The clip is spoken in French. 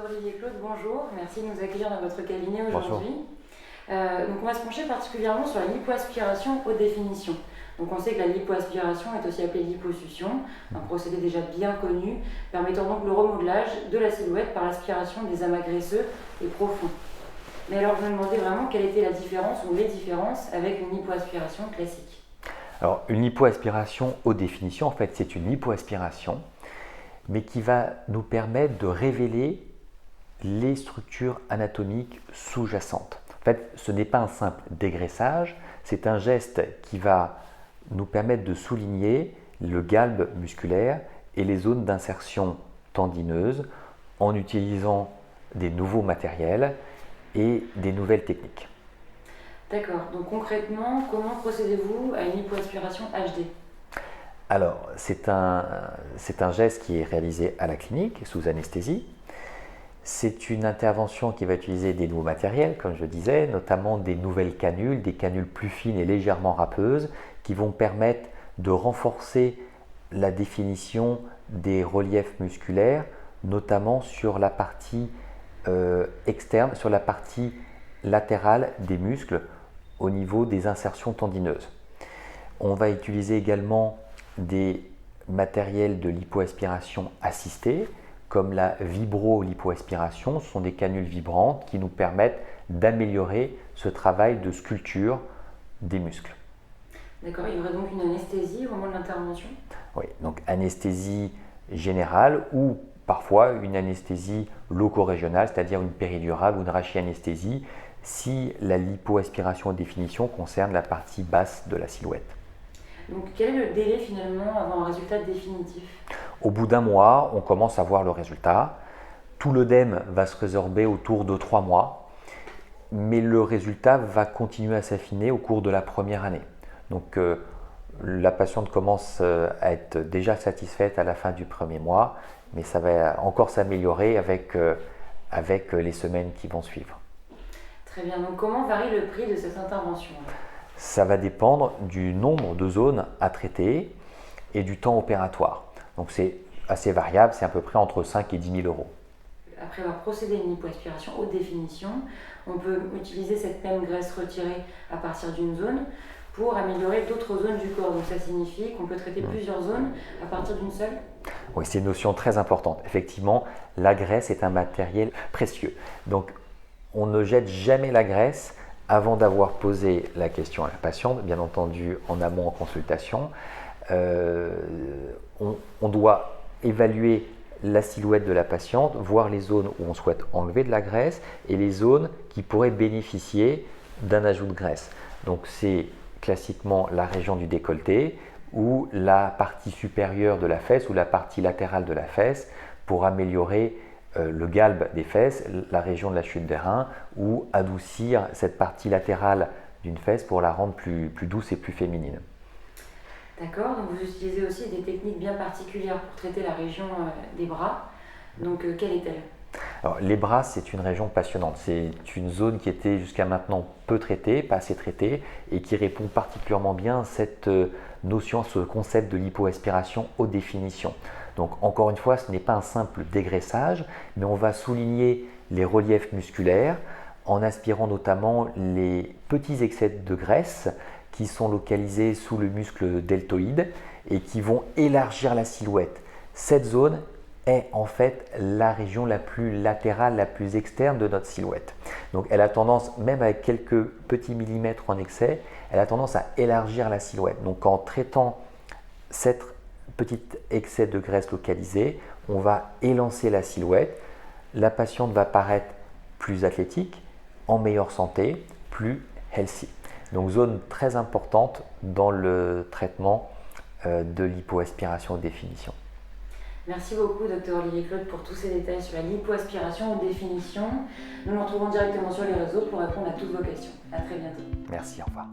Docteur Olivier Claude, bonjour. Merci de nous accueillir dans votre cabinet aujourd'hui. Donc on va se pencher particulièrement sur la lipoaspiration haute définition. Donc on sait que la lipoaspiration est aussi appelée liposuction, un procédé déjà bien connu, permettant donc le remodelage de la silhouette par l'aspiration des amas graisseux et profonds. Mais alors je me demandais vraiment quelle était la différence ou les différences avec une lipoaspiration classique. Alors une lipoaspiration haute définition, en fait c'est une lipoaspiration, mais qui va nous permettre de révéler les structures anatomiques sous-jacentes. En fait, ce n'est pas un simple dégraissage, c'est un geste qui va nous permettre de souligner le galbe musculaire et les zones d'insertion tendineuse en utilisant des nouveaux matériels et des nouvelles techniques. D'accord, donc concrètement, comment procédez-vous à une lipoaspiration HD ? Alors, c'est un geste qui est réalisé à la clinique sous anesthésie. C'est une intervention qui va utiliser des nouveaux matériels, comme je disais, notamment des nouvelles canules, des canules plus fines et légèrement râpeuses, qui vont permettre de renforcer la définition des reliefs musculaires, notamment sur la partie externe, sur la partie latérale des muscles, au niveau des insertions tendineuses. On va utiliser également des matériels de lipoaspiration assistée, comme la vibro-lipoaspiration. Ce sont des canules vibrantes qui nous permettent d'améliorer ce travail de sculpture des muscles. D'accord, il y aurait donc une anesthésie au moment de l'intervention ? Oui, donc anesthésie générale ou parfois une anesthésie loco-régionale, c'est-à-dire une péridurale ou une rachianesthésie, si la lipoaspiration haute définition concerne la partie basse de la silhouette. Donc quel est le délai finalement avant un résultat définitif ? Au bout d'un mois, on commence à voir le résultat. Tout l'œdème va se résorber autour de 3 mois, mais le résultat va continuer à s'affiner au cours de la première année. Donc la patiente commence à être déjà satisfaite à la fin du premier mois, mais ça va encore s'améliorer avec les semaines qui vont suivre. Très bien, donc comment varie le prix de cette intervention ? Ça va dépendre du nombre de zones à traiter et du temps opératoire. Donc c'est assez variable, c'est à peu près entre 5 et 10 000 euros. Après avoir procédé à une lipoaspiration haute définition, on peut utiliser cette même graisse retirée à partir d'une zone pour améliorer d'autres zones du corps. Donc ça signifie qu'on peut traiter plusieurs zones à partir d'une seule ? Oui, c'est une notion très importante. Effectivement, la graisse est un matériel précieux. Donc on ne jette jamais la graisse avant d'avoir posé la question à la patiente, bien entendu en amont en consultation. On doit évaluer la silhouette de la patiente, voir les zones où on souhaite enlever de la graisse et les zones qui pourraient bénéficier d'un ajout de graisse. Donc c'est classiquement la région du décolleté ou la partie supérieure de la fesse ou la partie latérale de la fesse pour améliorer le galbe des fesses, la région de la chute des reins, ou adoucir cette partie latérale d'une fesse pour la rendre plus douce et plus féminine. D'accord, donc vous utilisez aussi des techniques bien particulières pour traiter la région des bras. Donc quelle est-elle ? Alors, les bras, c'est une région passionnante. C'est une zone qui était jusqu'à maintenant peu traitée, pas assez traitée, et qui répond particulièrement bien à cette notion, à ce concept de lipoaspiration haute définition. Donc encore une fois, ce n'est pas un simple dégraissage, mais on va souligner les reliefs musculaires en aspirant notamment les petits excès de graisse qui sont localisés sous le muscle deltoïde et qui vont élargir la silhouette. Cette zone est en fait la région la plus latérale, la plus externe de notre silhouette. Donc elle a tendance, même avec quelques petits millimètres en excès, elle a tendance à élargir la silhouette. Donc en traitant cette petit excès de graisse localisé, on va élancer la silhouette. La patiente va paraître plus athlétique, en meilleure santé, plus healthy. Donc zone très importante dans le traitement de lipoaspiration haute définition. Merci beaucoup, Dr Olivier Claude, pour tous ces détails sur la lipoaspiration haute définition. Nous nous retrouvons directement sur les réseaux pour répondre à toutes vos questions. À très bientôt. Merci, au revoir.